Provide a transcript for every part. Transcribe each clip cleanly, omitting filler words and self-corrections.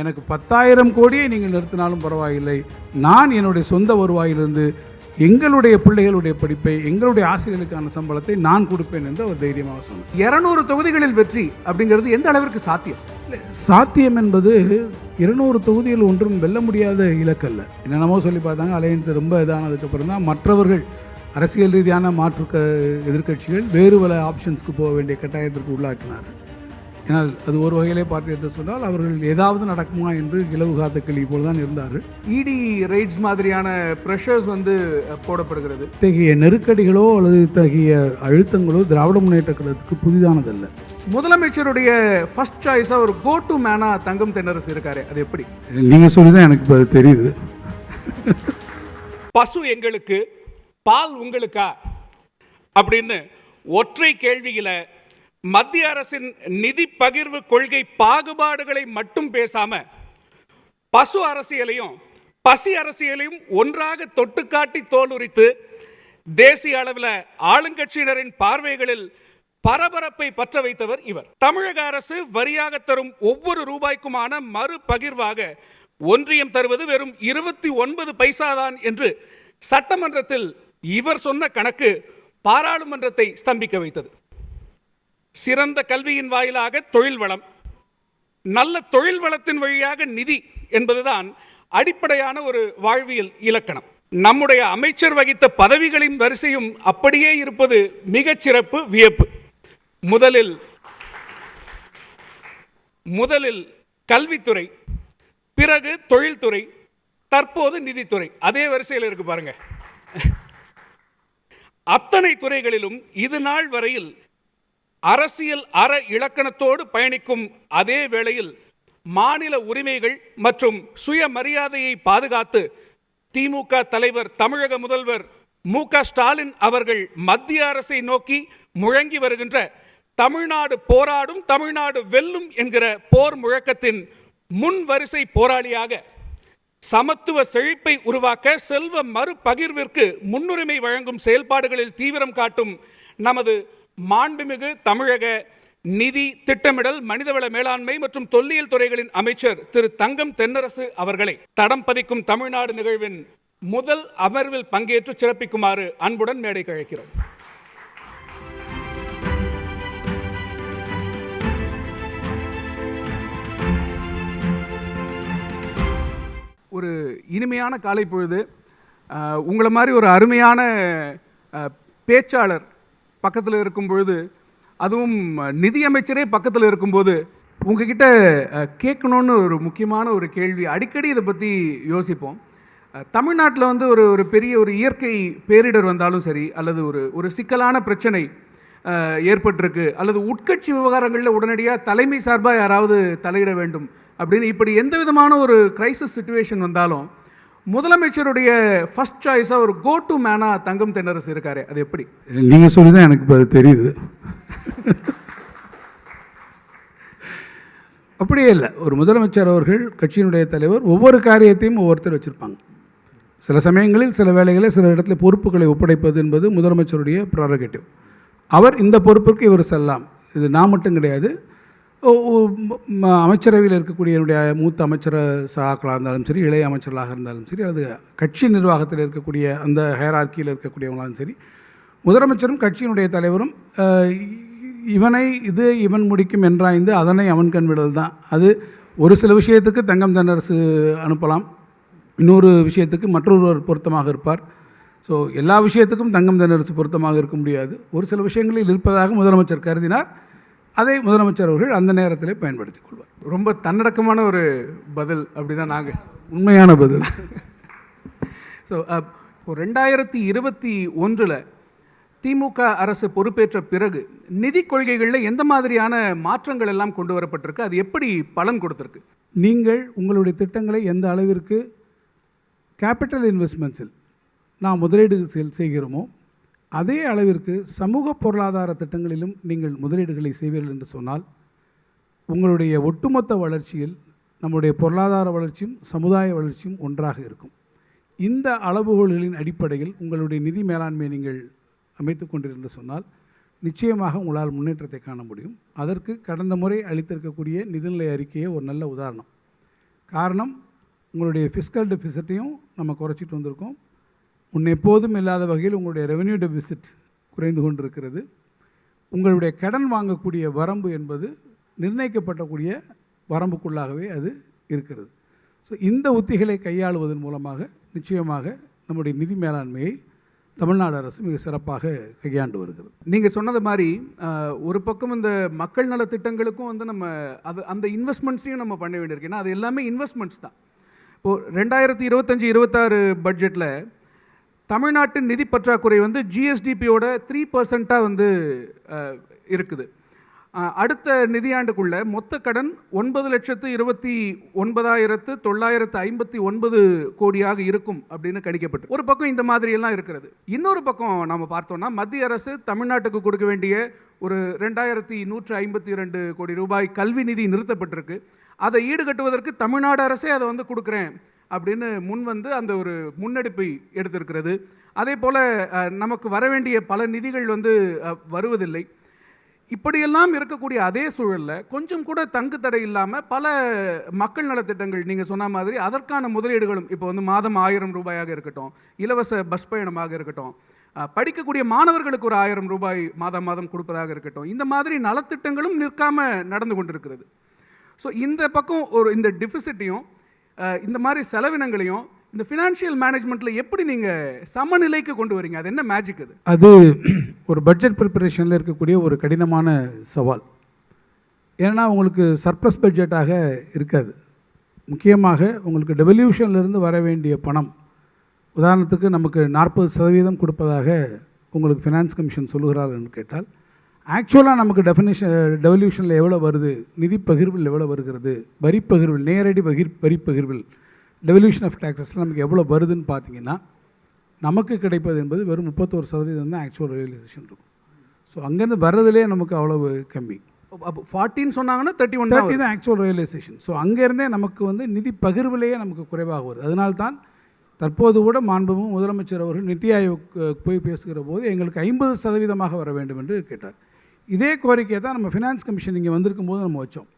எனக்கு 10,000 கோடியை நீங்கள் நிறுத்தினாலும் பரவாயில்லை, நான் என்னுடைய சொந்த வருவாயிலிருந்து எங்களுடைய பிள்ளைகளுடைய படிப்பை, எங்களுடைய ஆசிரியர்களுக்கான சம்பளத்தை நான் கொடுப்பேன் என்று அவர் தைரியமாக சொன்னார். 200 தொகுதிகளில் வெற்றி அப்படிங்கிறது எந்த அளவிற்கு சாத்தியம்? சாத்தியம் என்பது 200 தொகுதிகள் ஒன்றும் வெல்ல முடியாத இலக்கல்ல. என்னென்னமோ சொல்லி பார்த்தாங்க, அலையன்ஸ் ரொம்ப இதானதுக்கப்புறம் தான் மற்றவர்கள் அரசியல் ரீதியான மாற்று எதிர்க்கட்சிகள் வேறு பல ஆப்ஷன்ஸ்க்கு போக வேண்டிய கட்டாயத்திற்கு உள்ளாக்கினார்கள். ஏன்னால் அது ஒரு வகையிலே பார்த்து என்று சொன்னால் அவர்கள் ஏதாவது நடக்குமா என்று இலவு காத்த கேள்வி போல தான் இருந்தார்கள். இடி ரைட்ஸ் மாதிரியான ப்ரெஷர்ஸ் போடப்படுகிறது. இத்தகைய நெருக்கடிகளோ அல்லது இத்தகைய அழுத்தங்களோ திராவிட முன்னேற்ற கழகத்துக்கு புதிதானதல்ல. முதலமைச்சருடைய ஃபர்ஸ்ட் சாய்ஸா ஒரு கோ டு மேனா தங்கம் தென்னரசு இருக்காரு, அது எப்படி? நீங்க சொல்லிதான் எனக்கு இப்போ தெரியுது. பசு எங்களுக்கு, பால் உங்களுக்கா அப்படின்னு ஒற்றை கேள்வியில மத்திய அரசின் நிதி பகிர்வு கொள்கை பாகுபாடுகளை மட்டும் பேசாம பசு அரசியலையும் பசி அரசியலையும் ஒன்றாக தொட்டுக்காட்டி தோலுரித்து தேசிய அளவில் ஆளுங்கட்சியினரின் பார்வைகளில் பரபரப்பை பற்ற வைத்தவர் இவர். தமிழக அரசு வரியாக தரும் ஒவ்வொரு ரூபாய்க்குமான மறு பகிர்வாக ஒன்றியம் தருவது வெறும் 29 பைசா தான் என்று சட்டமன்றத்தில் இவர் சொன்ன கணக்கு பாராளுமன்றத்தை ஸ்தம்பிக்க வைத்தது. சிறந்த கல்வியின் வாயிலாக தொழில் வளம், நல்ல தொழில் வளத்தின் வழியாக நிதி என்பதுதான் அடிப்படையான ஒரு வாழ்வியல் இலக்கணம். நம்முடைய அமைச்சர் வகித்த பதவிகளின் வரிசையும் அப்படியே இருப்பது மிகச்சிறப்பு, வியப்பு. முதலில் கல்வித்துறை, பிறகு தொழில்துறை, தற்போது நிதித்துறை. அதே வரிசையில் இருக்கு பாருங்க. அத்தனை துறைகளிலும் இது நாள் வரையில் அரசியல் அற இலக்கணத்தோடு பயணிக்கும் அதே வேளையில் மாநில உரிமைகள் மற்றும் சுயமரியாதையை பாதுகாத்து திமுக தலைவர் தமிழக முதல்வர் மு.க. ஸ்டாலின் அவர்கள் மத்திய அரசை நோக்கி முழங்கி வருகின்ற தமிழ்நாடு போராடும், தமிழ்நாடு வெல்லும் என்கிற போர் முழக்கத்தின் முன் வரிசை போராளியாக சமத்துவ செழிப்பை உருவாக்க செல்வ மறுபகிர்விற்கு முன்னுரிமை வழங்கும் செயல்பாடுகளில் தீவிரம் காட்டும் நமது மாண்புமிகு தமிழக நிதி, திட்டமிடல், மனிதவள மேலாண்மை மற்றும் தொல்லியல் துறைகளின் அமைச்சர் திரு தங்கம் தென்னரசு அவர்களை தடம் பதிக்கும் தமிழ்நாடு நிகழ்வின் முதல் அமர்வில் பங்கேற்று சிறப்பிக்குமாறு அன்புடன் மேடைக்கு அழைக்கிறோம். ஒரு இனிமையான காலை பொழுது, உங்களை மாதிரி ஒரு அருமையான பேச்சாளர் பக்கத்தில் இருக்கும் பொழுது, அதுவும் நிதியமைச்சரே பக்கத்தில் இருக்கும்போது உங்ககிட்ட கேட்கணுன்னு ஒரு முக்கியமான ஒரு கேள்வி. அடிக்கடி இதை பற்றி யோசிப்போம். தமிழ்நாட்டில் ஒரு பெரிய ஒரு இயற்கை பேரிடர் வந்தாலும் சரி, அல்லது ஒரு சிக்கலான பிரச்சனை ஏற்பட்டிருக்கு, அல்லது உட்கட்சி விவகாரங்களில் உடனடியாக தலைமை சார்பாக யாராவது தலையிட வேண்டும் அப்படின்னு இப்படி எந்த விதமான ஒரு கிரைசிஸ் சிச்சுவேஷன் வந்தாலும் முதலமைச்சருடைய ஃபர்ஸ்ட் சாய்ஸா ஒரு கோ டு மேனா தங்கம் தென்னரசு இருக்காரு, அது எப்படி? நீங்க சொல்லிதான் எனக்கு இப்போ தெரியுது. அப்படியே இல்லை. ஒரு முதலமைச்சர் அவர்கள், கட்சியினுடைய தலைவர், ஒவ்வொரு காரியத்தையும் ஒவ்வொருத்தர் வச்சுருப்பாங்க. சில சமயங்களில் சில வேளைகளில் சில இடத்துல பொறுப்புகளை ஒப்படைப்பது என்பது முதலமைச்சருடைய ப்ராரகேட்டிவ். அவர் இந்த பொறுப்பிற்கு இவர் செல்லலாம். இது நான் மட்டும் கிடையாது. அமைச்சரவையில் இருக்கக்கூடிய என்னுடைய மூத்த அமைச்சர் சகாக்களாக இருந்தாலும் சரி, இளைய அமைச்சர்களாக இருந்தாலும் சரி, அல்லது கட்சி நிர்வாகத்தில் இருக்கக்கூடிய அந்த ஹைரார்க்கியில் இருக்கக்கூடியவங்களாலும் சரி, முதலமைச்சரும் கட்சியினுடைய தலைவரும் இவன் முடிக்கும் என்றாய்ந்து அதனை அவன் கண் விடல் தான். அது ஒரு சில விஷயத்துக்கு தங்கம் தென்னரசு அனுப்பலாம், இன்னொரு விஷயத்துக்கு மற்றொருவர் பொருத்தமாக இருப்பார். ஸோ எல்லா விஷயத்துக்கும் தங்கம் தென்னரசு பொருத்தமாக இருக்க முடியாது. ஒரு சில விஷயங்களில் இருப்பதாக முதலமைச்சர் கருதினார், அதை முதலமைச்சர் அவர்கள் அந்த நேரத்தில் பயன்படுத்திக் கொள்வார். ரொம்ப தன்னடக்கமான ஒரு பதில், அப்படிதான் நாங்கள் உண்மையான பதில். ஸோ 2021 திமுக அரசு பொறுப்பேற்ற பிறகு நிதி கொள்கைகளில் எந்த மாதிரியான மாற்றங்கள் எல்லாம் கொண்டு வரப்பட்டிருக்கு, அது எப்படி பலன் கொடுத்துருக்கு? நீங்கள் உங்களுடைய திட்டங்களை எந்த அளவிற்கு கேபிட்டல் இன்வெஸ்ட்மெண்ட்ஸில் நாம் முதலீடு செய்கிறோமோ அதே அளவிற்கு சமூக பொருளாதார திட்டங்களிலும் நீங்கள் முதலீடுகளை செய்வீர்கள் என்று சொன்னால் உங்களுடைய ஒட்டுமொத்த வளர்ச்சியில் நம்முடைய பொருளாதார வளர்ச்சியும் சமுதாய வளர்ச்சியும் ஒன்றாக இருக்கும். இந்த அளவுகோல்களின் அடிப்படையில் உங்களுடைய நிதி மேலாண்மை நீங்கள் அமைத்து கொண்டிருந்து சொன்னால் நிச்சயமாக உங்களால் முன்னேற்றத்தை காண முடியும். அதற்கு கடந்த முறை அளித்திருக்கக்கூடிய நிதிநிலை அறிக்கையே ஒரு நல்ல உதாரணம். காரணம், உங்களுடைய ஃபிஸ்கல் டெபிசிட்டையும் நம்ம குறைச்சிட்டு வந்திருக்கோம். எப்போதும் இல்லாத வகையில் உங்களுடைய ரெவென்யூ டெபிசிட் குறைந்து கொண்டிருக்கிறது. உங்களுடைய கடன் வாங்கக்கூடிய வரம்பு என்பது நிர்ணயிக்கப்படக்கூடிய வரம்புக்குள்ளாகவே அது இருக்கிறது. ஸோ இந்த உத்திகளை கையாளுவதன் மூலமாக நிச்சயமாக நம்முடைய நிதி மேலாண்மையை தமிழ்நாடு அரசு மிக சிறப்பாக கையாண்டு வருகிறது. நீங்கள் சொன்னது மாதிரி ஒரு பக்கம் இந்த மக்கள் நல திட்டங்களுக்கும் வந்து நம்ம அந்த இன்வெஸ்ட்மெண்ட்ஸையும் நம்ம பண்ண வேண்டியிருக்கு. ஏன்னா அது எல்லாமே இன்வெஸ்ட்மெண்ட்ஸ் தான். இப்போது 2025-26 பட்ஜெட்டில் தமிழ்நாட்டின் நிதி பற்றாக்குறை வந்து ஜிஎஸ்டிபியோட 3% வந்து இருக்குது. அடுத்த நிதியாண்டுக்குள்ள மொத்த கடன் 9,29,959 கோடியாக இருக்கும் அப்படின்னு கணிக்கப்பட்டு, ஒரு பக்கம் இந்த மாதிரி எல்லாம் இருக்கிறது. இன்னொரு பக்கம் நம்ம பார்த்தோம்னா மத்திய அரசு தமிழ்நாட்டுக்கு கொடுக்க வேண்டிய ஒரு 2,152 கோடி ரூபாய் கல்வி நிதி நிறுத்தப்பட்டிருக்கு. அதை ஈடுகட்டுவதற்கு தமிழ்நாடு அரசே அதை வந்து கொடுக்குறேன் அப்படின்னு முன் வந்து அந்த ஒரு முன்னெடுப்பை எடுத்திருக்கிறது. அதே போல் நமக்கு வர வேண்டிய பல நிதிகள் வந்து வருவதில்லை. இப்படியெல்லாம் இருக்கக்கூடிய அதே சூழலில் கொஞ்சம் கூட தங்கு தடை இல்லாமல் பல மக்கள் நலத்திட்டங்கள் நீங்கள் சொன்ன மாதிரி அதற்கான முதலீடுகளும் இப்போ வந்து மாதம் 1000 ரூபாயாக இருக்கட்டும், இலவச பஸ் பயணமாக இருக்கட்டும், படிக்கக்கூடிய மாணவர்களுக்கு ஒரு 1000 ரூபாய் மாதம் மாதம் கொடுப்பதாக இருக்கட்டும், இந்த மாதிரி நலத்திட்டங்களும் நிற்காமல் நடந்து கொண்டிருக்கிறது. ஸோ இந்த பக்கம் இந்த டிஃபிசிட்டையும் இந்த மாதிரி செலவினங்களையும் இந்த ஃபினான்ஷியல் மேனேஜ்மெண்ட்டில் எப்படி நீங்கள் சமநிலைக்கு கொண்டு வரீங்க? அது என்ன மேஜிக்? அது ஒரு பட்ஜெட் ப்ரிப்பரேஷனில் இருக்கக்கூடிய ஒரு கடினமான சவால். ஏன்னா உங்களுக்கு சர்ப்ளஸ் பட்ஜெட்டாக இருக்காது. முக்கியமாக உங்களுக்கு டெவல்யூஷன்லேருந்து வர வேண்டிய பணம், உதாரணத்துக்கு நமக்கு 40% கொடுப்பதாக உங்களுக்கு ஃபினான்ஸ் கமிஷன் சொல்லுகிறார்கள் கேட்டால், ஆக்சுவலாக நமக்கு டெவல்யூஷனில் எவ்வளோ வருது, நிதி பகிர்வில் எவ்வளோ வருகிறது, வரி பகிர்வில், நேரடி வரி பகிர்வில், டெவல்யூஷன் ஆஃப் டேக்ஸஸில் நமக்கு எவ்வளோ வருதுன்னு பார்த்தீங்கன்னா, நமக்கு கிடைப்பது என்பது வெறும் 31% தான் ஆக்சுவல் ரியலைசேஷன் இருக்கும். ஸோ அங்கேருந்து வர்றதுலேயே நமக்கு அவ்வளவு கம்மி. 40 சொன்னாங்கன்னா 30 தான் ஆக்சுவல் ரியலைசேஷன். ஸோ அங்கேருந்தே நமக்கு வந்து நிதி பகிர்விலேயே நமக்கு குறைவாக வருது. அதனால்தான் தற்போது கூட மாண்புமிகு முதலமைச்சர் அவர்கள் நித்தி ஆயோக் போய் பேசுகிற போது எங்களுக்கு 50% வர வேண்டும் என்று கேட்டார். இதே கோரிக்கையை தான் நம்ம ஃபினான்ஸ் கமிஷன் இங்கே வந்திருக்கும் போது நம்ம வச்சோம்.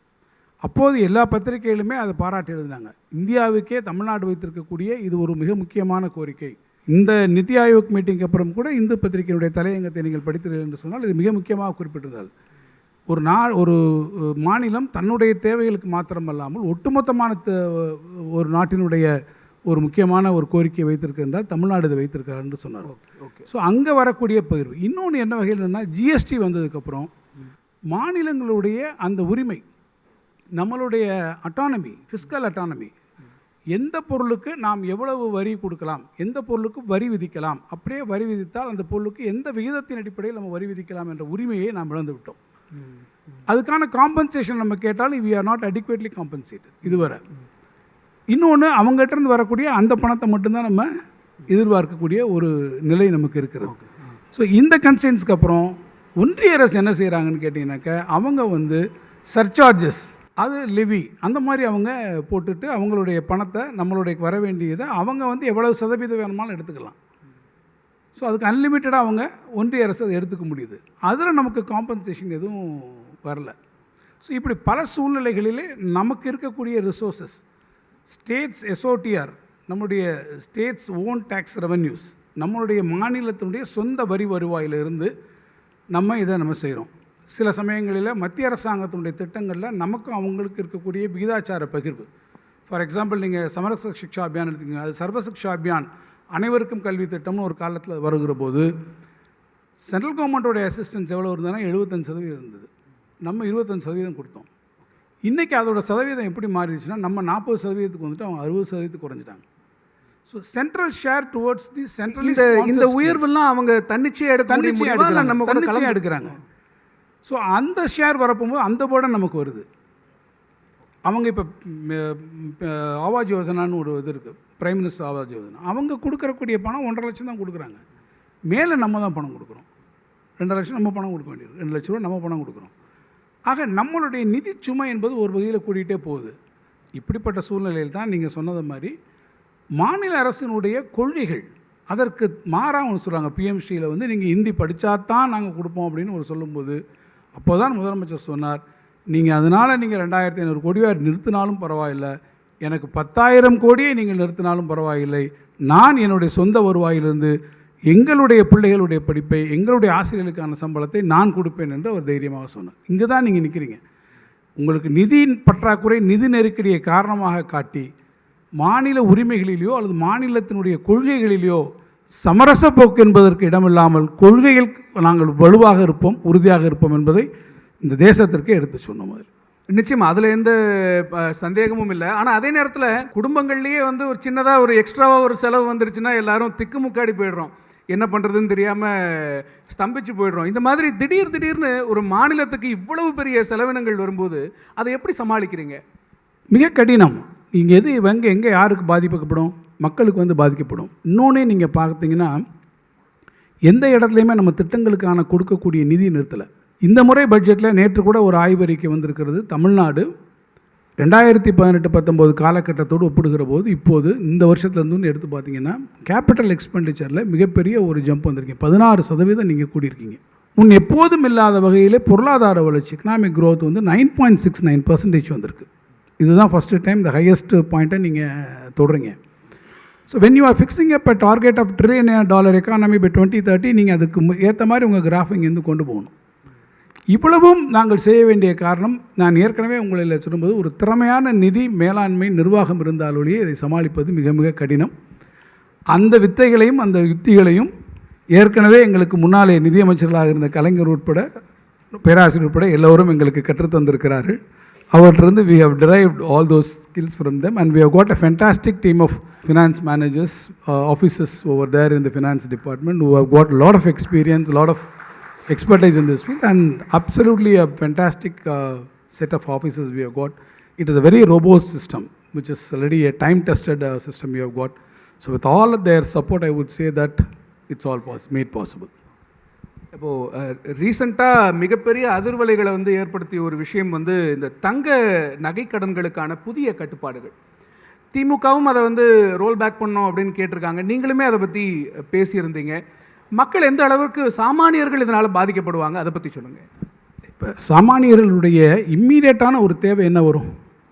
அப்போது எல்லா பத்திரிகைகளுமே அதை பாராட்டி எழுதினாங்க. இந்தியாவுக்கே தமிழ்நாடு வைத்திருக்கக்கூடிய இது ஒரு மிக முக்கியமான கோரிக்கை. இந்த நித்தி ஆயோக் மீட்டிங்க்கு அப்புறம் கூட இந்து பத்திரிகையினுடைய தலையங்கத்தை நீங்கள் படித்தீர்கள் என்று சொன்னால் இது மிக முக்கியமாக குறிப்பிட்டிருந்தால், ஒரு மாநிலம் தன்னுடைய தேவைகளுக்கு மாத்திரமல்லாமல் ஒட்டுமொத்தமான ஒரு நாட்டினுடைய ஒரு முக்கியமான ஒரு கோரிக்கையை வைத்திருக்கின்றால் தமிழ்நாடு இதை வைத்திருக்கிறார் என்று சொன்னார். ஸோ அங்கே வரக்கூடிய பகிர்வு இன்னொன்று என்ன வகையில்னா, ஜிஎஸ்டி வந்ததுக்கப்புறம் மாநிலங்களுடைய அந்த உரிமை, நம்மளுடைய அட்டானமி, ஃபிஸ்கல் அட்டானமி, எந்த பொருளுக்கு நாம் எவ்வளவு வரி கொடுக்கலாம், எந்த பொருளுக்கு வரி விதிக்கலாம், அப்படியே வரி விதித்தால் அந்த பொருளுக்கு எந்த விகிதத்தின் அடிப்படையில் நம்ம வரி விதிக்கலாம் என்ற உரிமையை நாம் இழந்து விட்டோம். அதுக்கான காம்பன்சேஷன் நம்ம கேட்டாலும் we are not adequately compensated இதுவரை. இன்னொன்று, அவங்ககிட்டருந்து வரக்கூடிய அந்த பணத்தை மட்டும்தான் நம்ம எதிர்பார்க்கக்கூடிய ஒரு நிலை நமக்கு இருக்கிறது. ஸோ இந்த கன்சென்ஸ்க்கு அப்புறம் ஒன்றிய அரசு என்ன செய்கிறாங்கன்னு கேட்டிங்கனாக்கா, அவங்க வந்து சர்சார்ஜஸ், அது லிவி, அந்த மாதிரி அவங்க போட்டுட்டு அவங்களுடைய பணத்தை, நம்மளுடைய வர வேண்டியதை அவங்க வந்து எவ்வளவு சதவீதம் வேணுமாலும் எடுத்துக்கலாம். ஸோ அதுக்கு அன்லிமிட்டடாக அவங்க ஒன்றிய அரசு அதை எடுத்துக்க முடியுது. அதில் நமக்கு காம்பன்சேஷன் எதுவும் வரல. ஸோ இப்படி பல சூழ்நிலைகளிலே நமக்கு இருக்கக்கூடிய ரிசோர்ஸஸ், ஸ்டேட்ஸ் எஸ்ஓடிஆர், நம்முடைய ஸ்டேட்ஸ் ஓன் டேக்ஸ் ரெவென்யூஸ், நம்மளுடைய மாநிலத்தினுடைய சொந்த வரி வருவாயிலிருந்து நம்ம இதை நம்ம செய்கிறோம். சில சமயங்களில் மத்திய அரசாங்கத்தினுடைய திட்டங்களில் நமக்கும் அவங்களுக்கு இருக்கக்கூடிய விகிதாச்சார பகிர்வு. ஃபார் எக்ஸாம்பிள், நீங்கள் சமரச சிக்ஷா அபியான் எடுத்துக்கோங்க. அது சர்வ சிக்ஷா அபியான், அனைவருக்கும் கல்வி திட்டம்னு ஒரு காலத்தில் வருகிற போது சென்ட்ரல் கவர்மெண்ட்டோடைய அசிஸ்டன்ஸ் எவ்வளோ இருந்ததுன்னா 75% இருந்தது. நம்ம 25% கொடுத்தோம். இன்றைக்கி அதோட சதவீதம் எப்படி மாறிடுச்சுன்னா, நம்ம 40% வந்துட்டு அவங்க 60% குறைஞ்சிட்டாங்க. So central share towards the centrally இந்த உயர்வெல்லாம் அவங்க தன்னிச்சையாக எடுக்கிறாங்க. ஸோ அந்த ஷேர் வரப்போகும்போது அந்த போர்டன் நமக்கு வருது. அவங்க இப்போ ஆவாஸ் யோஜனான்னு ஒரு இது இருக்குது, பிரைம் மினிஸ்டர் ஆவாஸ் யோஜனா, அவங்க கொடுக்கறக்கூடிய பணம் 1.5 லட்சம் தான் கொடுக்குறாங்க. மேலே நம்ம தான் பணம் கொடுக்குறோம். 2 லட்சம் நம்ம பணம் கொடுக்க வேண்டியது, 2 லட்ச ரூபா நம்ம பணம் கொடுக்குறோம். ஆக நம்மளுடைய நிதி சுமை என்பது ஒரு வகையில் கூட்டிகிட்டே போகுது. இப்படிப்பட்ட சூழ்நிலையில் தான் நீங்கள் சொன்னது மாதிரி மாநில அரசினுடைய கொள்கைகள் அதற்கு மாறாக ஒன்று சொல்கிறாங்க. பிஎம்ஸ்டியில் வந்து நீங்கள் ஹிந்தி படித்தா தான் நாங்கள் கொடுப்போம் அப்படின்னு ஒரு சொல்லும்போது, அப்போ தான் முதலமைச்சர் சொன்னார், நீங்கள் அதனால் நீங்கள் 2,500 கோடியாக நிறுத்தினாலும் பரவாயில்லை, எனக்கு 10,000 கோடியை நீங்கள் நிறுத்தினாலும் பரவாயில்லை, நான் என்னுடைய சொந்த வருவாயிலிருந்து எங்களுடைய பிள்ளைகளுடைய படிப்பை, எங்களுடைய ஆசிரியர்களுக்கான சம்பளத்தை நான் கொடுப்பேன் என்று அவர் தைரியமாக சொன்னார். இங்கே தான் நீங்கள் நிற்கிறீங்க. உங்களுக்கு நிதி பற்றாக்குறை, நிதி நெருக்கடியை காரணமாக காட்டி மாநில உரிமைகளிலேயோ அல்லது மாநிலத்தினுடைய கொள்கைகளிலேயோ சமரச போக்கு என்பதற்கு இடமில்லாமல் கொள்கையில் நாங்கள் வலுவாக இருப்போம், உறுதியாக இருப்போம் என்பதை இந்த தேசத்திற்கு எடுத்து சொன்னோம். அதில் நிச்சயமா அதில் எந்த சந்தேகமும் இல்லை. ஆனால் அதே நேரத்தில் குடும்பங்கள்லேயே வந்து ஒரு சின்னதாக ஒரு எக்ஸ்ட்ராவாக ஒரு செலவு வந்துருச்சுன்னா எல்லாரும் திக்குமுக்காடி போயிடுறோம், என்ன பண்ணுறதுன்னு தெரியாமல் ஸ்தம்பிச்சு போயிடுறோம். இந்த மாதிரி திடீர்னு ஒரு மாநிலத்துக்கு இவ்வளவு பெரிய செலவினங்கள் வரும்போது அதை எப்படி சமாளிக்கிறீங்க? மிக கடினம். நீங்கள் எது எங்கே யாருக்கு பாதிக்கப்படும்? மக்களுக்கு வந்து பாதிக்கப்படும். இன்னொன்னே நீங்கள் பார்த்தீங்கன்னா எந்த இடத்துலையுமே நம்ம திட்டங்களுக்கான கொடுக்கக்கூடிய நிதி நிறுத்தலை. இந்த முறை பட்ஜெட்டில் நேற்று கூட ஒரு ஆய்வறிக்கை வந்திருக்கிறது. தமிழ்நாடு 2018-19 காலகட்டத்தோடு ஒப்பிடுகிற போது இப்போது இந்த வருஷத்துலேருந்து எடுத்து பார்த்தீங்கன்னா கேபிட்டல் எக்ஸ்பெண்டிச்சரில் மிகப்பெரிய ஒரு ஜம்ப் வந்திருக்கீங்க. 16% நீங்கள் கூடியிருக்கீங்க. முன் எப்போதும் இல்லாத வகையிலே பொருளாதார வளர்ச்சி, எக்கனாமிக் க்ரோத் வந்து 9.69% வந்திருக்கு. இதுதான் ஃபஸ்ட்டு டைம் இந்த ஹையஸ்ட் பாயிண்ட்டை நீங்கள் தொடுறீங்க. So when you are fixing up a target of $1 trillion economy by 2030, நீங்கள் அதுக்கு ஏற்ற மாதிரி உங்கள் கிராஃப் இங்கேருந்து கொண்டு போகணும். இவ்வளவும் நாங்கள் செய்ய வேண்டிய காரணம், நான் ஏற்கனவே உங்களில் சொல்லும்போது, ஒரு திறமையான நிதி மேலாண்மை நிர்வாகம் இருந்தாலொழியே இதை சமாளிப்பது மிக மிக கடினம். அந்த வித்தைகளையும் அந்த யுத்திகளையும் ஏற்கனவே எங்களுக்கு முன்னாலே நிதியமைச்சர்களாக இருந்த கலைஞர் உட்பட, பேராசிரியர் உட்பட எல்லோரும் எங்களுக்கு கற்றுத்தந்திருக்கிறார்கள். அவற்றிலிருந்து we have derived all those skills from them, and we have got a fantastic team of finance managers, officers over there in the finance department who have got a lot of experience, a lot of expertise in this field, and absolutely a fantastic set of officers we have got. It is a very robust system, which is already a time-tested system we have got. So with all of their support, I would say that it's all made possible. இப்போது ரீசண்டாக மிகப்பெரிய அதிர்வலைகளை வந்து ஏற்படுத்திய ஒரு விஷயம் வந்து இந்த தங்க நகைக்கடன்களுக்கான புதிய கட்டுப்பாடுகள். திமுகவும் அதை வந்து ரோல் பேக் பண்ணோம் அப்படின்னு கேட்டிருக்காங்க. நீங்களுமே அதை பற்றி பேசியிருந்தீங்க. மக்கள் எந்த அளவுக்கு, சாமானியர்கள் இதனால் பாதிக்கப்படுவாங்க, அதை பற்றி சொல்லுங்கள். இப்போ சாமானியர்களுடைய இம்மீடியட்டான ஒரு தேவை என்ன வரும்?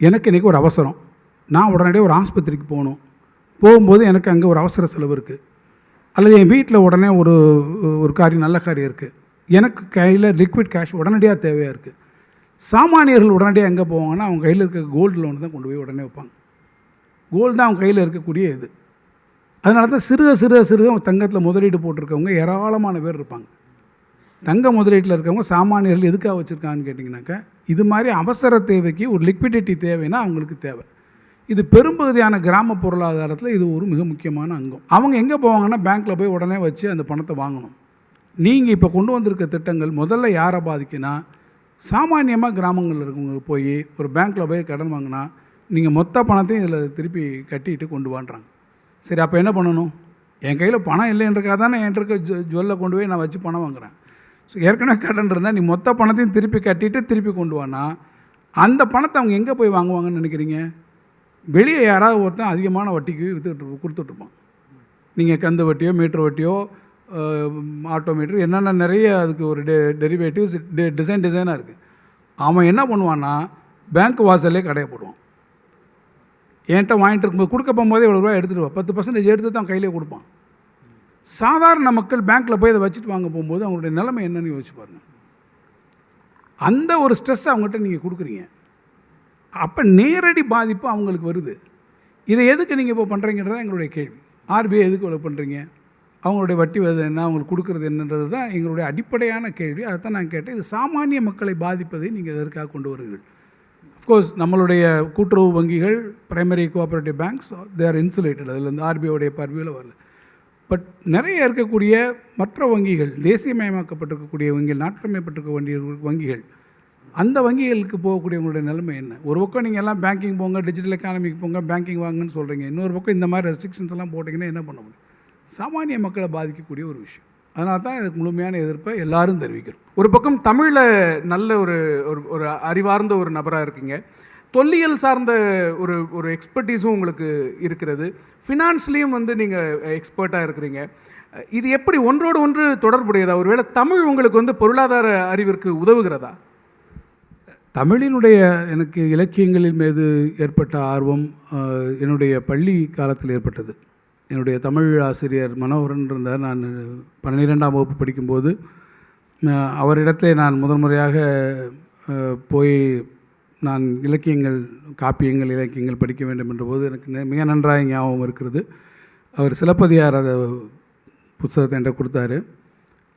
எனக்கு இன்றைக்கி ஒரு அவசரம், நான் உடனடியாக ஒரு ஆஸ்பத்திரிக்கு போகும்போது எனக்கு அங்கே ஒரு அவசர செலவு இருக்குது, அல்லது என் வீட்டில் உடனே ஒரு காரியம், நல்ல காரியம் இருக்குது, எனக்கு கையில் லிக்விட் கேஷ் உடனடியாக தேவையாக இருக்குது. சாமானியர்கள் உடனடியாக எங்கே போவாங்கன்னா அவங்க கையில் இருக்க கோல்டு லோன் தான் கொண்டு போய் உடனே வைப்பாங்க. கோல்டு தான் அவங்க கையில் இருக்கக்கூடிய இது. அதனால தான் சிறுக அவங்க தங்கத்தில் முதலீடு போட்டிருக்கவங்க ஏராளமான பேர் இருப்பாங்க. தங்க முதலீட்டில் இருக்கவங்க சாமானியர்கள் எதுக்காக வச்சுருக்காங்கன்னு கேட்டிங்கனாக்கா, இது மாதிரி அவசர தேவைக்கு ஒரு லிக்விடிட்டி தேவைன்னா அவங்களுக்கு தேவை. இது பெரும்பகுதியான கிராம பொருளாதாரத்தில் இது ஒரு மிக முக்கியமான அங்கம். அவங்க எங்கே போவாங்கன்னா பேங்க்கில் போய் உடனே வச்சு அந்த பணத்தை வாங்கணும். நீங்கள் இப்போ கொண்டு வந்திருக்க திட்டங்கள் முதல்ல யாரை பாதிக்குன்னா, சாமானியமாக கிராமங்களில் இருக்கவங்க போய் ஒரு பேங்க்கில் போய் கடன் வாங்கினா நீங்கள் மொத்த பணத்தையும் இதில் திருப்பி கட்டிட்டு கொண்டு வாண்டுறாங்க. சரி, அப்போ என்ன பண்ணணும்? என் கையில் பணம் இல்லைன்றக்காக தானே என்கிட்ட இருக்க ஜுவல்லை கொண்டு போய் நான் வச்சு பணம் வாங்குகிறேன். ஸோ ஏற்கனவே கடன் இருந்தால் நீ மொத்த பணத்தையும் திருப்பி கட்டிட்டு திருப்பி கொண்டு வானா அந்த பணத்தை அவங்க எங்கே போய் வாங்குவாங்கன்னு நினைக்கிறீங்க? வெளியே யாராவது ஒருத்தன் அதிகமான வட்டிக்கு கொடுத்துட்ருப்பான். நீங்கள் கந்து வட்டியோ, மீட்டர் வட்டியோ, ஆட்டோமீட்டர், என்னென்ன நிறைய அதுக்கு ஒரு டெரிவேட்டிவ்ஸ் டிசைனாக இருக்குது. அவன் என்ன பண்ணுவான்னா பேங்க் வாசல்லே கடையை போடுவான். என்கிட்ட வாங்கிட்டு இருக்கும்போது கொடுக்க போகும்போதே இவ்வளோ ரூபா எடுத்துகிட்டு வா, 10% எடுத்து தான் கையிலே கொடுப்பான். சாதாரண மக்கள் பேங்க்கில் போய் இதை வச்சுட்டு வாங்க போகும்போது அவங்களுடைய நிலைமை என்னன்னு யோசிச்சு பாருங்கள். அந்த ஒரு ஸ்ட்ரெஸ் அவங்ககிட்ட நீங்கள் கொடுக்குறீங்க. அப்போ நேரடி பாதிப்பு அவங்களுக்கு வருது. இதை எதுக்கு நீங்கள் இப்போ பண்ணுறீங்கன்றது தான் எங்களுடைய கேள்வி. ஆர்பிஐ எதுக்கு இவ்வளோ பண்ணுறீங்க? அவங்களுடைய வட்டி வருது என்ன, அவங்களுக்கு கொடுக்குறது என்னன்றது தான் எங்களுடைய அடிப்படையான கேள்வி. அதை தான் நான் கேட்டேன். இது சாமானிய மக்களை பாதிப்பதை நீங்கள் எதற்காக கொண்டு வருகிறீர்கள்? அஃப்கோர்ஸ் நம்மளுடைய கூட்டுறவு வங்கிகள், primary cooperative banks, they are insulated. அதில் இந்த ஆர்பிஐடைய பார்வையில் வரல. பட் நிறைய இருக்கக்கூடிய மற்ற வங்கிகள், தேசியமயமாக்கப்பட்டிருக்கக்கூடிய வங்கிகள், நாட்டுமயப்பட்டிருக்க வங்கிகள், அந்த வங்கிகளுக்கு போகக்கூடியவங்களுடைய நிலைமை என்ன? ஒரு பக்கம் நீங்கள் எல்லாம் பேங்கிங் போங்க, டிஜிட்டல் எக்கானமிக்கு போங்க, பேங்கிங் வாங்கன்னு சொல்கிறீங்க. இன்னொரு பக்கம் இந்த மாதிரி ரெஸ்ட்ரிக்ஷன்ஸ் எல்லாம் போட்டிங்கன்னா என்ன பண்ண முடியும்? சாமானிய மக்களை பாதிக்கக்கூடிய ஒரு விஷயம். அதனால தான் இதுக்கு முழுமையான எதிர்ப்பை எல்லாரும் தெரிவிக்கிறோம். ஒரு பக்கம் தமிழில் நல்ல ஒரு அறிவார்ந்த ஒரு நபராக இருக்கீங்க. தொல்லியல் சார்ந்த ஒரு எக்ஸ்பர்டீஸும் உங்களுக்கு இருக்கிறது. ஃபினான்ஸ்லேயும் வந்து நீங்கள் எக்ஸ்பர்ட்டாக இருக்கிறீங்க. இது எப்படி ஒன்றோடு ஒன்று தொடர்புடையதா? ஒருவேளை தமிழ் உங்களுக்கு வந்து பொருளாதார அறிவிற்கு உதவுகிறதா? தமிழினுடைய எனக்கு இலக்கியங்களின் மீது ஏற்பட்ட ஆர்வம் என்னுடைய பள்ளி காலத்தில் ஏற்பட்டது. என்னுடைய தமிழ் ஆசிரியர் மனோகரன் இருந்தார். நான் 12ஆம் வகுப்பு படிக்கும்போது அவரிடத்தில் நான் முதன்முறையாக போய் நான் இலக்கியங்கள், காப்பியங்கள், இலக்கியங்கள் படிக்க வேண்டும் என்ற போது எனக்கு மிக நன்றாக ஞாபகம் இருக்கிறது. அவர் சிலப்பதிகார புத்தகத்தை என்கிட்ட கொடுத்தாரு.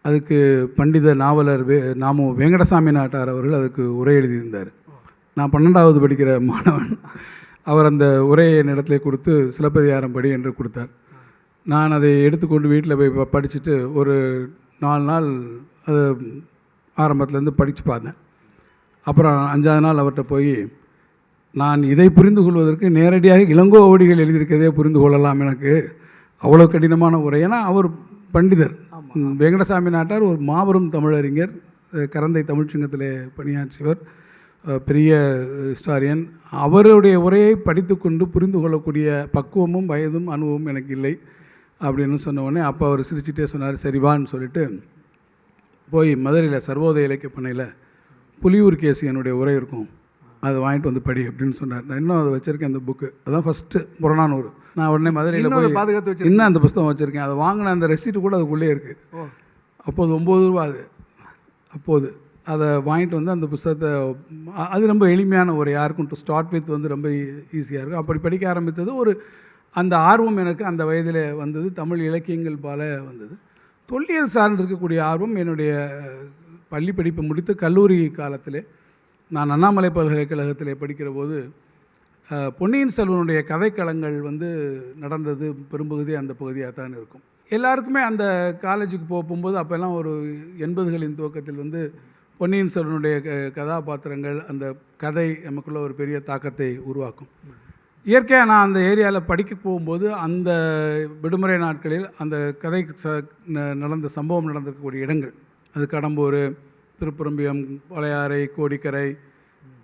அதுக்கு பண்டித நாவலர் நாமு வெங்கடசாமி நாட்டார் அவர்கள் அதுக்கு உரை எழுதியிருந்தார். நான் 12ஆவது படிக்கிற மாணவன். அவர் அந்த உரையை என்னிடத்துல கொடுத்து சிலப்பதிகாரம் படி என்று கொடுத்தார். நான் அதை எடுத்துக்கொண்டு வீட்டில் போய் படிச்சுட்டு ஒரு 4 நாள் அது ஆரம்பத்துலேருந்து படித்து பார்த்தேன். அப்புறம் 5ஆவது நாள் அவர்கிட்ட போய், நான் இதை புரிந்து கொள்வதற்கு நேரடியாக இளங்கோவடிகள் எழுதியிருக்கிறதே புரிந்து கொள்ளலாம், எனக்கு அவ்வளோ கடினமான உரை. ஏன்னா அவர் பண்டிதர். வெங்கடசாமி நாட்டார் ஒரு மாபெரும் தமிழறிஞர், கரந்தை தமிழ்ச்சங்கத்திலே பணியாற்றியவர், பெரிய ஹிஸ்டாரியன். அவருடைய உரையை படித்து கொண்டு புரிந்து கொள்ளக்கூடிய பக்குவமும் வயதும் அனுபவமும் எனக்கு இல்லை அப்படின்னு சொன்ன உடனே அப்போ அவர் சிரிச்சுட்டே சொன்னார், சரிவான்னு சொல்லிட்டு போய் மதுரையில் சர்வோதய இலக்கிய பண்ணையில் புலியூர் கேசி என்னுடைய உரை இருக்கும், அதை வாங்கிட்டு வந்து படி அப்படின்னு சொன்னார். நான் இன்னும் அதை வச்சுருக்கேன், அந்த புக்கு. அதான் ஃபஸ்ட்டு புறநானூறு. நான் உடனே மதுரையில் போய் பாதுகாத்து இன்னும் அந்த புத்தகம் வச்சுருக்கேன். அதை வாங்கின அந்த ரெசிப்ட் கூட அதுக்குள்ளே இருக்குது. அப்போது 9 ரூபா அது. அப்போது அதை வாங்கிட்டு வந்து அந்த புத்தகத்தை, அது ரொம்ப எளிமையான ஒரு யாருக்கும் டு ஸ்டார்ட் வித் வந்து ரொம்ப ஈஸியாக இருக்கும். அப்படி படிக்க ஆரம்பித்தது ஒரு அந்த ஆர்வம் எனக்கு அந்த வயதில் வந்தது. தமிழ் இலக்கியங்கள் போல வந்தது. தொல்லியல் சார்ந்து இருக்கக்கூடிய ஆர்வம் என்னுடைய பள்ளி படிப்பு முடித்து கல்லூரி காலத்தில் நான் அண்ணாமலை பல்கலைக்கழகத்தில் படிக்கிற போது பொன்னியின் செல்வனுடைய கதைக்களங்கள் வந்து நடந்தது பெரும்பகுதி அந்த பகுதியாக தான் இருக்கும். எல்லாருக்குமே அந்த காலேஜுக்கு போகும்போது அப்போல்லாம் ஒரு 80களின் துவக்கத்தில் வந்து பொன்னியின் செல்வனுடைய கதாபாத்திரங்கள், அந்த கதை நமக்குள்ள ஒரு பெரிய தாக்கத்தை உருவாக்கும். இயற்கையாக நான் அந்த ஏரியாவில் படிக்க போகும்போது அந்த விடுமுறை நாட்களில் அந்த கதை நடந்த சம்பவம் நடந்திருக்கக்கூடிய இடங்கள், அது கடம்பூர், திருப்புரம்பியம், பழையாறை, கோடிக்கரை,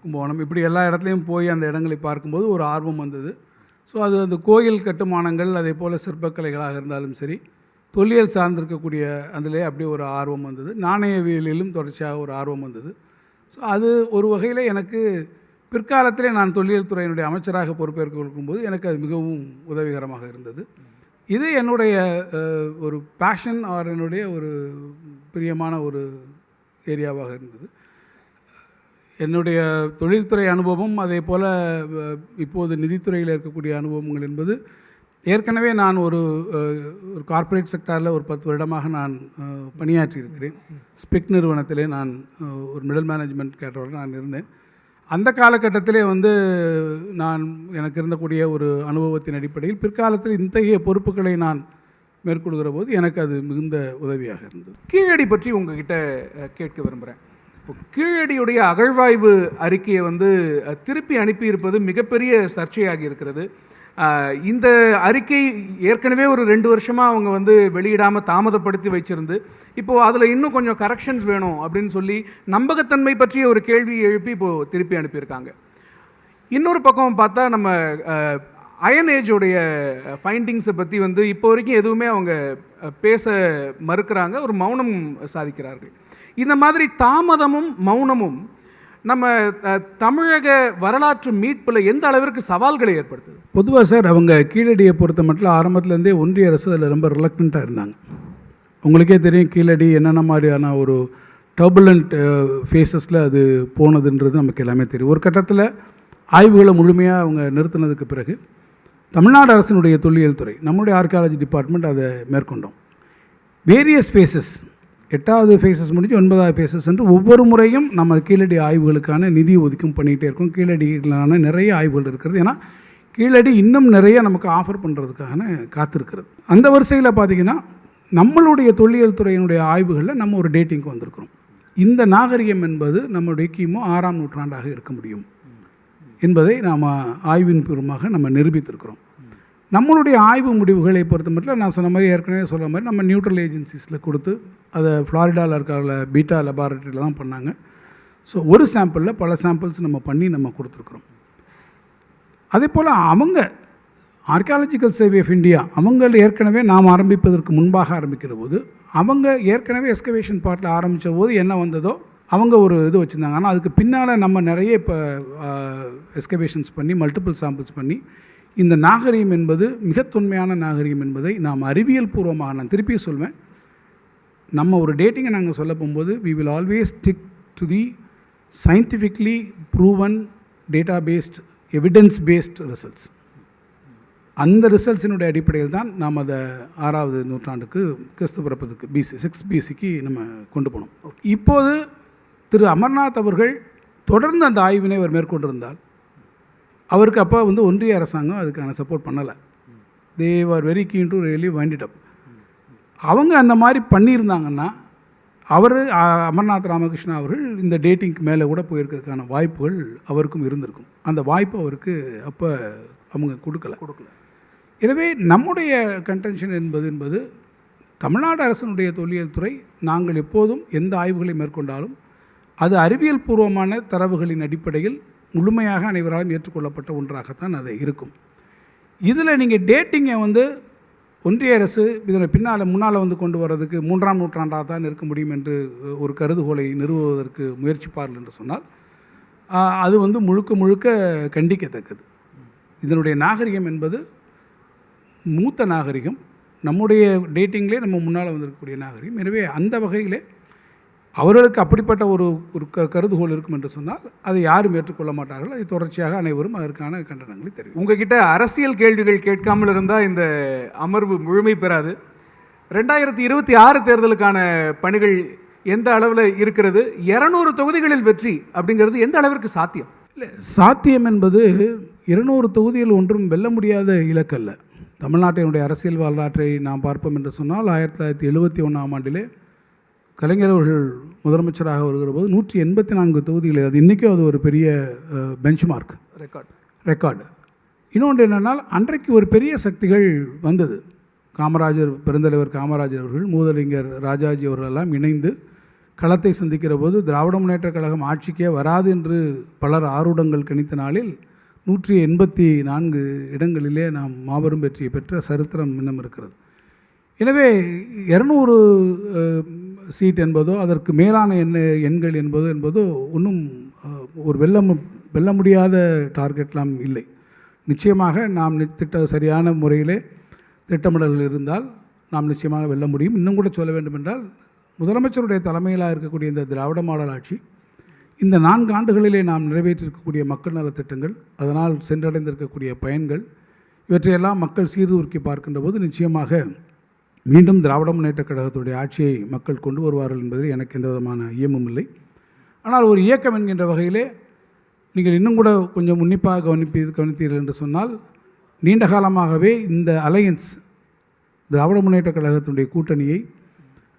கும்பகோணம், இப்படி எல்லா இடத்துலையும் போய் அந்த இடங்களை பார்க்கும்போது ஒரு ஆர்வம் வந்தது. ஸோ அது அந்த கோயில் கட்டுமானங்கள், அதே போல் சிற்பக்கலைகளாக இருந்தாலும் சரி, தொல்லியல் சார்ந்திருக்கக்கூடிய அதிலே அப்படியே ஒரு ஆர்வம் வந்தது. நாணயவியலிலும் தொடர்ச்சியாக ஒரு ஆர்வம் வந்தது. ஸோ அது ஒரு வகையில் எனக்கு பிற்காலத்திலே நான் தொல்லியல் துறையினுடைய அமைச்சராக பொறுப்பேற்க கொடுக்கும்போது எனக்கு அது மிகவும் உதவிகரமாக இருந்தது. இது என்னுடைய ஒரு பேஷன் ஆர் என்னுடைய ஒரு பிரியமான ஒரு ஏரியாவாக இருந்தது. என்னுடைய தொழில்துறை அனுபவம், அதே போல் இப்போது நிதித்துறையில் இருக்கக்கூடிய அனுபவங்கள் என்பது, ஏற்கனவே நான் ஒரு கார்ப்பரேட் செக்டாரில் ஒரு 10 வருடமாக நான் பணியாற்றி இருக்கிறேன். ஸ்பெக் நிறுவனத்திலே நான் ஒரு மிடில் மேனேஜ்மெண்ட் கேட்டரோடு நான் இருந்தேன். அந்த காலகட்டத்திலே வந்து நான் எனக்கு இருந்தக்கூடிய ஒரு அனுபவத்தின் அடிப்படையில் பிற்காலத்தில் இத்தகைய பொறுப்புகளை நான் மேற்கொள்கிற போது எனக்கு அது மிகுந்த உதவியாக இருந்தது. கீழடி பற்றி உங்ககிட்ட கேட்க விரும்புகிறேன். இப்போ கீழடியுடைய அகழ்வாய்வு அறிக்கையை வந்து திருப்பி அனுப்பியிருப்பது மிகப்பெரிய சர்ச்சையாகி இருக்கிறது. இந்த அறிக்கை ஏற்கனவே ஒரு 2 வருஷமாக அவங்க வந்து வெளியிடாமல் தாமதப்படுத்தி வச்சிருந்து, இப்போது அதில் இன்னும் கொஞ்சம் கரெக்ஷன்ஸ் வேணும் அப்படின்னு சொல்லி நம்பகத்தன்மை பற்றிய ஒரு கேள்வி எழுப்பி இப்போது திருப்பி அனுப்பியிருக்காங்க. இன்னொரு பக்கம் பார்த்தா நம்ம அயன் ஏஜோடைய ஃபைண்டிங்ஸை பற்றி வந்து இப்போ வரைக்கும் எதுவுமே அவங்க பேச மறுக்கிறாங்க, ஒரு மௌனம் சாதிக்கிறார்கள். இந்த மாதிரி தாமதமும் மௌனமும் நம்ம தமிழக வரலாற்று மீட்பில் எந்த அளவிற்கு சவால்களை ஏற்படுத்துது? பொதுவாக சார், அவங்க கீழடியை பொறுத்த மட்டும் ஆரம்பத்துலேருந்தே ஒன்றிய அரசு அதில் ரொம்ப ரிலக்டண்ட்டாக இருந்தாங்க. உங்களுக்கே தெரியும் கீழடி என்னென்ன மாதிரியான ஒரு டர்புலண்ட் ஃபேஸஸில் அது போனதுன்றது நமக்கு எல்லாமே தெரியும். ஒரு கட்டத்தில் ஆய்வுகளை முழுமையாக அவங்க நிறுத்தினதுக்கு பிறகு தமிழ்நாடு அரசினுடைய தொல்லியல் துறை, நம்முடைய ஆர்கியாலஜி டிபார்ட்மெண்ட் அதை மேற்கொண்டோம். வேரியஸ் ஃபேஸஸ், 8வது ஃபேஸஸ் முடிஞ்சு 9வது ஃபேஸஸ் என்று ஒவ்வொரு முறையும் நம்ம கீழடி ஆய்வுகளுக்கான நிதி ஒதுக்கும் பண்ணிகிட்டே இருக்கோம். கீழடியிலான நிறைய ஆய்வுகள் இருக்கிறது. ஏன்னா கீழடி இன்னும் நிறைய நமக்கு ஆஃபர் பண்ணுறதுக்கான காத்திருக்கிறது. அந்த வரிசையில் பார்த்திங்கன்னா நம்மளுடைய தொல்லியல் துறையினுடைய ஆய்வுகளில் நம்ம ஒரு டேட்டிங்க்கு வந்திருக்கிறோம். இந்த நாகரிகம் என்பது நம்முடைய கிமு 6ஆம் நூற்றாண்டாக இருக்க முடியும் என்பதை நாம் ஆய்வின் பூர்வமாக நம்ம நிரூபித்திருக்கிறோம். நம்மளுடைய ஆய்வு முடிவுகளை பொறுத்த மட்டும் நான் சொன்ன மாதிரி, ஏற்கனவே சொல்ல மாதிரி, நம்ம நியூட்ரல் ஏஜென்சிஸில் கொடுத்து அதை ஃப்ளாரிடாவில் இருக்கிற பீட்டா லெபார்ட்டரியில் தான் பண்ணாங்க. ஸோ ஒரு சாம்பிளில் பல சாம்பிள்ஸ் நம்ம பண்ணி நம்ம கொடுத்துருக்குறோம். அதே போல் அவங்க ஆர்கியாலஜிக்கல் சர்வே ஆஃப் இந்தியா அவங்க ஏற்கனவே நாம் ஆரம்பிப்பதற்கு முன்பாக ஆரம்பிக்கிற போது அவங்க ஏற்கனவே எக்ஸ்கவேஷன் பார்ட்டில் ஆரம்பித்த போது என்ன வந்ததோ அவங்க ஒரு இது வச்சுருந்தாங்க. ஆனால் அதுக்கு பின்னால் நம்ம நிறைய இப்போ எஸ்கவேஷன்ஸ் பண்ணி மல்டிபிள் சாம்பிள்ஸ் பண்ணி இந்த நாகரிகம் என்பது மிக தொன்மையான நாகரிகம் என்பதை நாம் அறிவியல் பூர்வமாக, நான் திருப்பியும் சொல்வேன், நம்ம ஒரு டேட்டிங்கை நாங்கள் சொல்ல போகும்போது we will always stick to the scientifically proven data based evidence based results. அந்த ரிசல்ட்ஸினுடைய அடிப்படையில் தான் நாம் அதை 6வது நூற்றாண்டுக்கு கிறிஸ்து பிறப்பதுக்கு பிசி 6 பிசிக்கு நம்ம கொண்டு போனோம். இப்போது திரு அமர்நாத் அவர்கள் தொடர்ந்து அந்த ஆய்வினை அவர் மேற்கொண்டிருந்தால், அவருக்கு அப்போ ஒன்றிய அரசாங்கம் அதுக்கான சப்போர்ட் பண்ணலை. They are very keen to really wind it up. அவங்க அந்த மாதிரி பண்ணியிருந்தாங்கன்னா அவர் அமர்நாத் ராமகிருஷ்ணா அவர்கள் இந்த டேட்டிங்க்கு மேலே கூட போயிருக்கிறதுக்கான வாய்ப்புகள் அவருக்கும் இருந்திருக்கும். அந்த வாய்ப்பு அவருக்கு அப்போ அவங்க கொடுக்கல. எனவே நம்முடைய கன்டென்ஷன் என்பது தமிழ்நாடு அரசினுடைய தொல்லியல் துறை நாங்கள் எப்போதும் எந்த ஆய்வுகளை மேற்கொண்டாலும் அது அறிவியல் பூர்வமான தரவுகளின் அடிப்படையில் முழுமையாக அனைவராலும் ஏற்றுக்கொள்ளப்பட்ட ஒன்றாகத்தான் அது இருக்கும். இதில் நீங்கள் டேட்டிங்கை ஒன்றிய அரசு இதனை முன்னால் கொண்டு வர்றதுக்கு 3ஆம் நூற்றாண்டாக தான் இருக்க முடியும் என்று ஒரு கருதுகோளை நிறுவுவதற்கு முயற்சிப்பார்கள் என்று சொன்னால் அது முழுக்க கண்டிக்கத்தக்கது. இதனுடைய நாகரிகம் என்பது மூத்த நாகரிகம், நம்முடைய டேட்டிங்லே நம்ம முன்னால் வந்திருக்கக்கூடிய நாகரிகம். எனவே அந்த வகையிலே அவர்களுக்கு அப்படிப்பட்ட ஒரு கருதுகோள் இருக்கும் என்று சொன்னால் அதை யாரும் ஏற்றுக்கொள்ள மாட்டார்கள். அதை தொடர்ச்சியாக அனைவரும் அதற்கான கண்டனங்களை தெரிவிக்கும். உங்ககிட்ட அரசியல் கேள்விகள் கேட்காமல் இருந்தால் இந்த அமர்வு முழுமை பெறாது. 2026 தேர்தலுக்கான பணிகள் எந்த அளவில் இருக்கிறது? 200 தொகுதிகளில் வெற்றி அப்படிங்கிறது எந்த அளவிற்கு சாத்தியம்? இல்லை, சாத்தியம் என்பது 200 தொகுதியில் ஒன்றும் வெல்ல முடியாத இலக்கல்ல. தமிழ்நாட்டினுடைய அரசியல் வரலாற்றை நாம் பார்ப்போம் என்று சொன்னால் 1971ஆம் ஆண்டிலே கலைஞர் அவர்கள் முதலமைச்சராக வருகிற போது 184 தொகுதிகள், அது இன்றைக்கும் அது ஒரு பெரிய பெஞ்ச்மார்க் ரெக்கார்டு. இன்னொன்று என்னென்னால், அன்றைக்கு ஒரு பெரிய சக்திகள் வந்தது. பெருந்தலைவர் காமராஜர் அவர்கள், மூதறிஞர் ராஜாஜி அவர்களெல்லாம் இணைந்து களத்தை சந்திக்கிற போது திராவிட முன்னேற்றக் கழகம் ஆட்சிக்கே வராது என்று பலர் ஆரூடங்கள் கணித்த நாளில் 184 இடங்களிலே நாம் மாபெரும் வெற்றியை பெற்ற சரித்திரம் இன்னும் இருக்கிறது. எனவே 200 சீட் என்பதோ அதற்கு மேலான எண்கள் என்பதோ ஒன்றும் ஒரு வெல்ல முடியாத டார்கெட்லாம் இல்லை. நிச்சயமாக நாம் சரியான முறையிலே திட்டமிடல்கள் இருந்தால் நாம் நிச்சயமாக வெல்ல முடியும். இன்னும் கூட சொல்ல வேண்டும் என்றால், முதலமைச்சருடைய தலைமையிலாக இருக்கக்கூடிய இந்த திராவிட மாடல் ஆட்சி இந்த 4 ஆண்டுகளிலே நாம் நிறைவேற்றிருக்கக்கூடிய மக்கள் நலத்திட்டங்கள், அதனால் சென்றடைந்திருக்கக்கூடிய பயன்கள், இவற்றையெல்லாம் மக்கள் சீர்தூக்கி பார்க்கின்ற போது நிச்சயமாக மீண்டும் திராவிட முன்னேற்றக் கழகத்துடைய ஆட்சியை மக்கள் கொண்டு வருவார்கள் என்பதில் எனக்கு எந்த விதமான ஐயமும் இல்லை. ஆனால் ஒரு இயக்கம் என்கின்ற வகையிலே நீங்கள் இன்னும் கூட கொஞ்சம் உன்னிப்பாக கவனித்தீர்கள் என்று சொன்னால், நீண்ட காலமாகவே இந்த அலையன்ஸ் திராவிட முன்னேற்றக் கழகத்தினுடைய கூட்டணியை,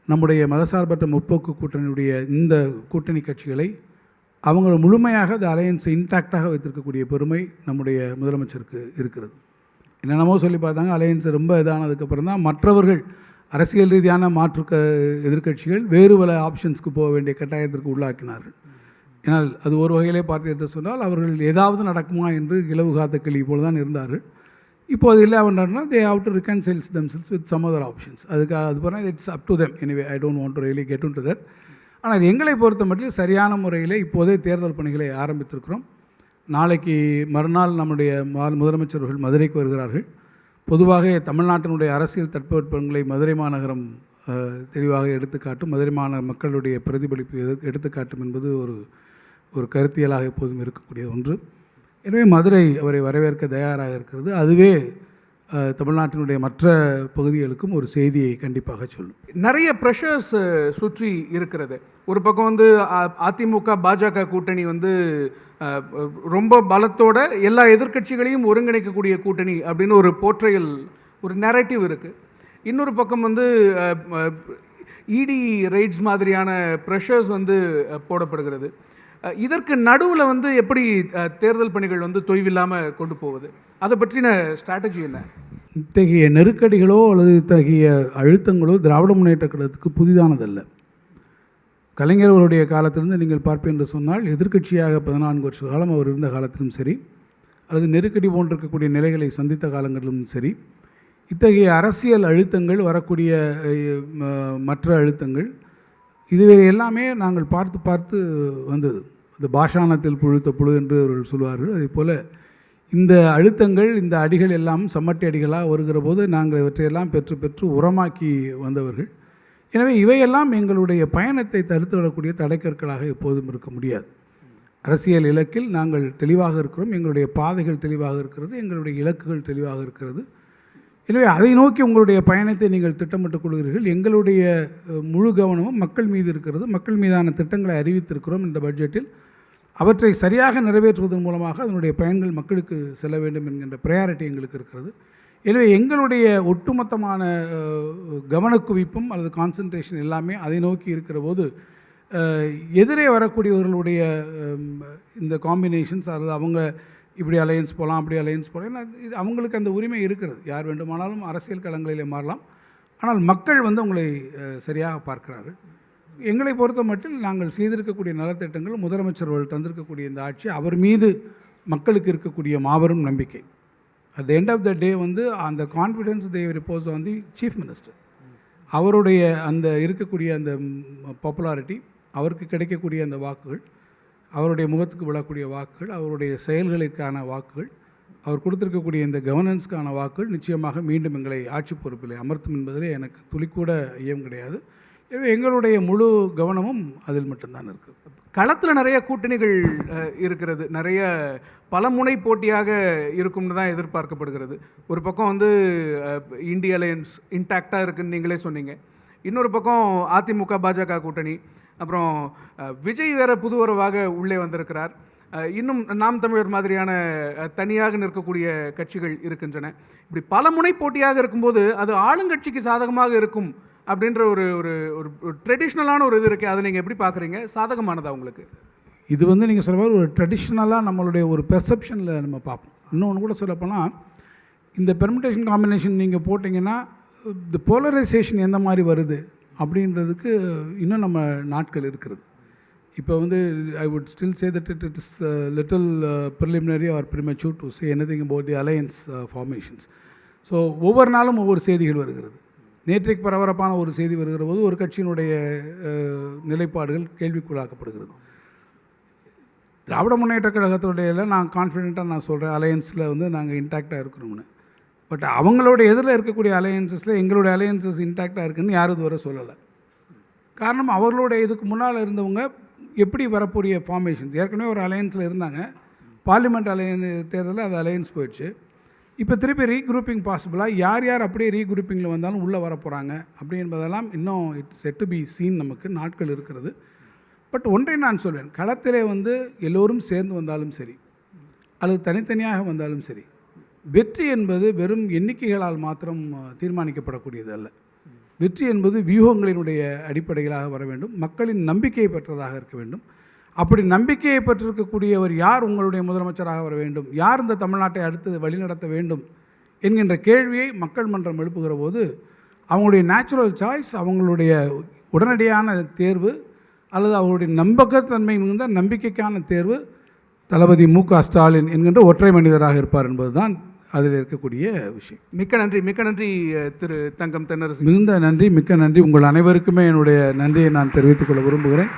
நம்முடைய மதசார்பற்ற முற்போக்கு கூட்டணியுடைய இந்த கூட்டணி கட்சிகளை அவங்க முழுமையாக இந்த அலையன்ஸை இன்டாக்டாக வைத்திருக்கக்கூடிய பெருமை நம்முடைய முதலமைச்சருக்கு இருக்கிறது. என்னென்னமோ சொல்லி பார்த்தாங்க, அலையன்ஸ் ரொம்ப இதானதுக்கப்புறம் தான் மற்றவர்கள் அரசியல் ரீதியான எதிர்க்கட்சிகள் வேறு பல ஆப்ஷன்ஸ்க்கு போக வேண்டிய கட்டாயத்திற்கு உள்ளாக்கினார்கள். ஏன்னால் அது ஒரு வகையிலே பார்த்தீர்கள் சொன்னால் அவர்கள் ஏதாவது நடக்குமா என்று இலவு காத்த கிளி போல் தான் இருந்தார்கள். இப்போது இல்லை அவன்னா they have to reconciles themselves with some other options. அது போனால் it's up to them. Anyway I don't want to really get into that. ஆனால் எங்களை பொறுத்த மட்டும் சரியான முறையில் இப்போதே தேர்தல் பணிகளை ஆரம்பித்திருக்கிறோம். நாளைக்கு மறுநாள் நம்முடைய முதலமைச்சர்கள் மதுரைக்கு வருகிறார்கள். பொதுவாக தமிழ்நாட்டினுடைய அரசியல் தட்பவெட்பங்களை மதுரை மாநகரம் தெளிவாக எடுத்துக்காட்டும், மதுரை மாநகர மக்களுடைய பிரதிபலிப்பு எடுத்துக்காட்டும் என்பது ஒரு கருத்தியலாக எப்போதும் இருக்கக்கூடிய ஒன்று. எனவே மதுரை அவரை வரவேற்க தயாராக இருக்கிறது. அதுவே தமிழ்நாட்டினுடைய மற்ற பகுதிகளுக்கும் ஒரு செய்தியை கண்டிப்பாக சொல்லும். நிறைய ப்ரெஷர்ஸ் சுற்றி இருக்கிறது. ஒரு பக்கம் அதிமுக பாஜக கூட்டணி ரொம்ப பலத்தோட எல்லா எதிர்க்கட்சிகளையும் ஒருங்கிணைக்கக்கூடிய கூட்டணி அப்படின்னு ஒரு போர்ட்ரையல், ஒரு நெரேட்டிவ் இருக்குது. இன்னொரு பக்கம் இடி ரெய்ட்ஸ் மாதிரியான ப்ரெஷர்ஸ் போடப்படுகிறது. இதற்கு நடுவில் எப்படி தேர்தல் பணிகள் தொய்வில்லாமல் கொண்டு போவது, அதை பற்றின ஸ்ட்ராட்டஜி என்ன? இத்தகைய நெருக்கடிகளோ அல்லது இத்தகைய அழுத்தங்களோ திராவிட முன்னேற்ற கழகத்துக்கு புதிதானதல்ல. கலைஞர் அவருடைய காலத்திலிருந்து நீங்கள் பார்ப்பேன் என்று சொன்னால், எதிர்க்கட்சியாக 14 வருஷ காலம் அவர் இருந்த காலத்திலும் சரி, அல்லது நெருக்கடி போன்றிருக்கக்கூடிய நிலைகளை சந்தித்த காலங்களிலும் சரி, இத்தகைய அரசியல் அழுத்தங்கள் வரக்கூடிய மற்ற அழுத்தங்கள் இதுவே எல்லாமே நாங்கள் பார்த்து பார்த்து வந்தது. இந்த பாஷாணத்தில் புழுத்த புழு என்று அவர்கள் சொல்வார்கள். அதே போல் இந்த அழுத்தங்கள், இந்த அடிகள் எல்லாம் சம்மட்டி அடிகளாக வருகிற போது நாங்கள் இவற்றையெல்லாம் பெற்று பெற்று உரமாக்கி வந்தவர்கள். எனவே இவையெல்லாம் எங்களுடைய பயணத்தை தடுத்து விடக்கூடிய தடைக்கற்களாக எப்போதும் இருக்க முடியாது. அரசியல் இலக்கில் நாங்கள் தெளிவாக இருக்கிறோம், எங்களுடைய பாதைகள் தெளிவாக இருக்கிறது, எங்களுடைய இலக்குகள் தெளிவாக இருக்கிறது. எனவே அதை நோக்கி உங்களுடைய பயணத்தை நீங்கள் திட்டமிட்டுக் கொள்கிறீர்கள். எங்களுடைய முழு கவனமும் மக்கள் மீது இருக்கிறது. மக்கள் மீதான திட்டங்களை அறிவித்திருக்கிறோம் இந்த பட்ஜெட்டில். அவற்றை சரியாக நிறைவேற்றுவதன் மூலமாக அதனுடைய பயன்கள் மக்களுக்கு செல்ல வேண்டும் என்கின்ற ப்ரையாரிட்டி எங்களுக்கு இருக்கிறது. எனவே எங்களுடைய ஒட்டுமொத்தமான கவனக்குவிப்பும் அல்லது கான்சன்ட்ரேஷன் எல்லாமே அதை நோக்கி இருக்கிற போது எதிரே வரக்கூடியவர்களுடைய இந்த காம்பினேஷன்ஸ், அல்லது அவங்க இப்படி அலையன்ஸ் போகலாம், அப்படி அலையன்ஸ் போகலாம், ஏன்னா இது அவங்களுக்கு அந்த உரிமை இருக்கிறது. யார் வேண்டுமானாலும் அரசியல் களங்களிலே மாறலாம். ஆனால் மக்கள் உங்களை சரியாக பார்க்கிறார்கள். எங்களை பொறுத்த மட்டில் நாங்கள் செய்திருக்கக்கூடிய நலத்திட்டங்கள், முதலமைச்சர் அவர்கள் தந்திருக்கக்கூடிய இந்த ஆட்சி அவர் மீது மக்களுக்கு இருக்கக்கூடிய மாபெரும் நம்பிக்கை. At the end of the day அந்த confidence they repose on the chief minister. அவருடைய அந்த இருக்கக்கூடிய அந்த பாப்புலாரிட்டி, அவருக்கு கிடைக்கக்கூடிய அந்த வாக்குகள், அவருடைய முகத்துக்கு விழக்கூடிய வாக்குகள், அவருடைய செயல்களுக்கான வாக்குகள், அவர் கொடுத்திருக்கக்கூடிய இந்த கவர்னன்ஸ்க்கான வாக்குகள் நிச்சயமாக மீண்டும் எங்களை ஆட்சி பொறுப்பில் அமர்த்தும் என்பதிலே எனக்கு துளிக்கூட ஐயம் கிடையாது. எனவே எங்களுடைய முழு கவனமும் அதில் மட்டும்தான் இருக்குது. களத்தில் நிறைய கூட்டணிகள் இருக்கிறது, நிறைய பலமுனை போட்டியாக இருக்கும்னு தான் எதிர்பார்க்கப்படுகிறது. ஒரு பக்கம் இந்திய அலையன்ஸ் இன்டாக்டாக இருக்குன்னு நீங்களே சொன்னீங்க. இன்னொரு பக்கம் அதிமுக பாஜக கூட்டணி, அப்புறம் விஜய் வேறு புது உறவாக உள்ளே வந்திருக்கிறார். இன்னும் நாம் தமிழர் மாதிரியான தனியாக நிற்கக்கூடிய கட்சிகள் இருக்கின்றன. இப்படி பலமுனை போட்டியாக இருக்கும்போது அது ஆளுங்கட்சிக்கு சாதகமாக இருக்கும் அப்படின்ற ஒரு ஒரு ஒரு ட்ரெடிஷ்னலான ஒரு இது இருக்குது. அதை நீங்கள் எப்படி பார்க்குறீங்க? சாதகமானதா உங்களுக்கு? இது நீங்கள் சொல்ல மாதிரி ஒரு ட்ரெடிஷ்னலாக நம்மளுடைய ஒரு பெர்செப்ஷனில் நம்ம பார்ப்போம். இன்னொன்று கூட சொல்லப்போனால், இந்த பெர்மிட்டேஷன் காம்பினேஷன் நீங்கள் போட்டிங்கன்னா இந்த போலரைசேஷன் எந்த மாதிரி வருது அப்படின்றதுக்கு இன்னும் நம்ம நாட்கள் இருக்கிறது. இப்போ I would still say that it is little preliminary or premature to say anything about the alliance formations. So ஒவ்வொரு நாளும் ஒவ்வொரு செய்திகள் வருகிறது. நேற்றைக்கு பரபரப்பான ஒரு செய்தி வருகிற போது ஒரு கட்சியினுடைய நிலைப்பாடுகள் கேள்விக்குள்ளாக்கப்படுகிறது. திராவிட முன்னேற்ற கழகத்துடைய நான் கான்ஃபிடென்ட்டாக நான் சொல்கிறேன், அலையன்ஸில் நாங்கள் இன்டாக்டாக இருக்கிறோம்னு. பட் அவங்களோட எதிரில் இருக்கக்கூடிய அலையன்ஸஸில் எங்களுடைய அலையன்ஸஸ் இன்டாக்டாக இருக்குதுன்னு யாரும் இதுவரை சொல்லலை. காரணம், அவர்களுடைய இதுக்கு முன்னால் இருந்தவங்க எப்படி வரக்கூடிய ஃபார்மேஷன்ஸ், ஏற்கனவே ஒரு அலையன்ஸில் இருந்தாங்க, பார்லிமெண்ட் தேர்தலில் அது அலையன்ஸ் போயிடுச்சு. இப்போ திருப்பி ரீக்ரூப்பிங் பாசிபிளாக யார் யார் அப்படியே ரீக்ரூப்பிங்கில் வந்தாலும் உள்ளே வர போகிறாங்க அப்படி என்பதெல்லாம் இன்னும் it's set to be seen. நமக்கு நாட்கள் இருக்கிறது. பட் ஒன்றை நான் சொல்வேன், களத்திலே எல்லோரும் சேர்ந்து வந்தாலும் சரி அல்லது தனித்தனியாக வந்தாலும் சரி, வெற்றி என்பது வெறும் எண்ணிக்கைகளால் மாத்திரம் தீர்மானிக்கப்படக்கூடியது அல்ல. வெற்றி என்பது வியூகங்களினுடைய அடிப்படைகளாக வர வேண்டும், மக்களின் நம்பிக்கையை பெற்றதாக இருக்க வேண்டும். அப்படி நம்பிக்கையை பெற்றிருக்கக்கூடியவர் யார் உங்களுடைய முதலமைச்சராக வர வேண்டும், யார் இந்த தமிழ்நாட்டை அடுத்து வழிநடத்த வேண்டும் என்கின்ற கேள்வியை மக்கள் மன்றம் எழுப்புகிற போது அவங்களுடைய நேச்சுரல் சாய்ஸ், அவங்களுடைய உடனடியான தேர்வு அல்லது அவருடைய நம்பகத்தன்மை மிகுந்த நம்பிக்கைக்கான தேர்வு தளபதி மு.க. ஸ்டாலின் என்கின்ற ஒற்றை மனிதராக இருப்பார் என்பதுதான் அதில் இருக்கக்கூடிய விஷயம். மிக்க நன்றி திரு தங்கம் தென்னரசு. மிகுந்த நன்றி, மிக்க நன்றி. உங்கள் அனைவருக்குமே என்னுடைய நன்றியை நான் தெரிவித்துக் கொள்ள விரும்புகிறேன்.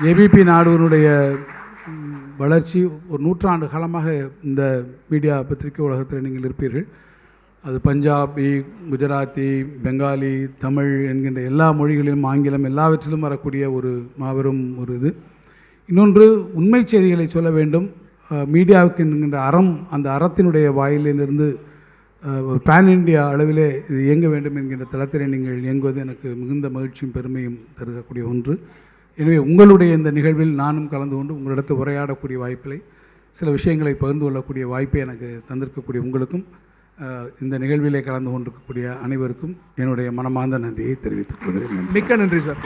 ஏபிபி நாடுவனுடைய வளர்ச்சி ஒரு 100 ஆண்டு காலமாக இந்த மீடியா பத்திரிகை உலகத்தில் நீங்கள் இருப்பீர்கள். அது பஞ்சாபி, குஜராத்தி, பெங்காலி, தமிழ் என்கின்ற எல்லா மொழிகளிலும், ஆங்கிலம் எல்லாவற்றிலும் வரக்கூடிய ஒரு மாபெரும் ஒரு இது. இன்னொன்று, உண்மை செய்திகளை சொல்ல வேண்டும். மீடியாவுக்கு என்கின்ற அறம், அந்த அறத்தினுடைய வாயிலிருந்து ஒரு பேன் இண்டியா அளவிலே இது இயங்க வேண்டும் என்கின்ற தளத்திலே நீங்கள் இயங்குவது எனக்கு மிகுந்த மகிழ்ச்சியும் பெருமையும் தருகக்கூடிய ஒன்று. எனவே உங்களுடைய இந்த நிகழ்வில் நானும் கலந்து கொண்டு உங்களிடத்து உரையாடக்கூடிய வாய்ப்பிலை, சில விஷயங்களை பகிர்ந்து கொள்ளக்கூடிய வாய்ப்பை எனக்கு தந்திருக்கக்கூடிய உங்களுக்கும், இந்த நிகழ்விலே கலந்து கொண்டிருக்கக்கூடிய அனைவருக்கும் என்னுடைய மனமார்ந்த நன்றியை தெரிவித்துக் கொள்கிறேன். மிக்க நன்றி சார்.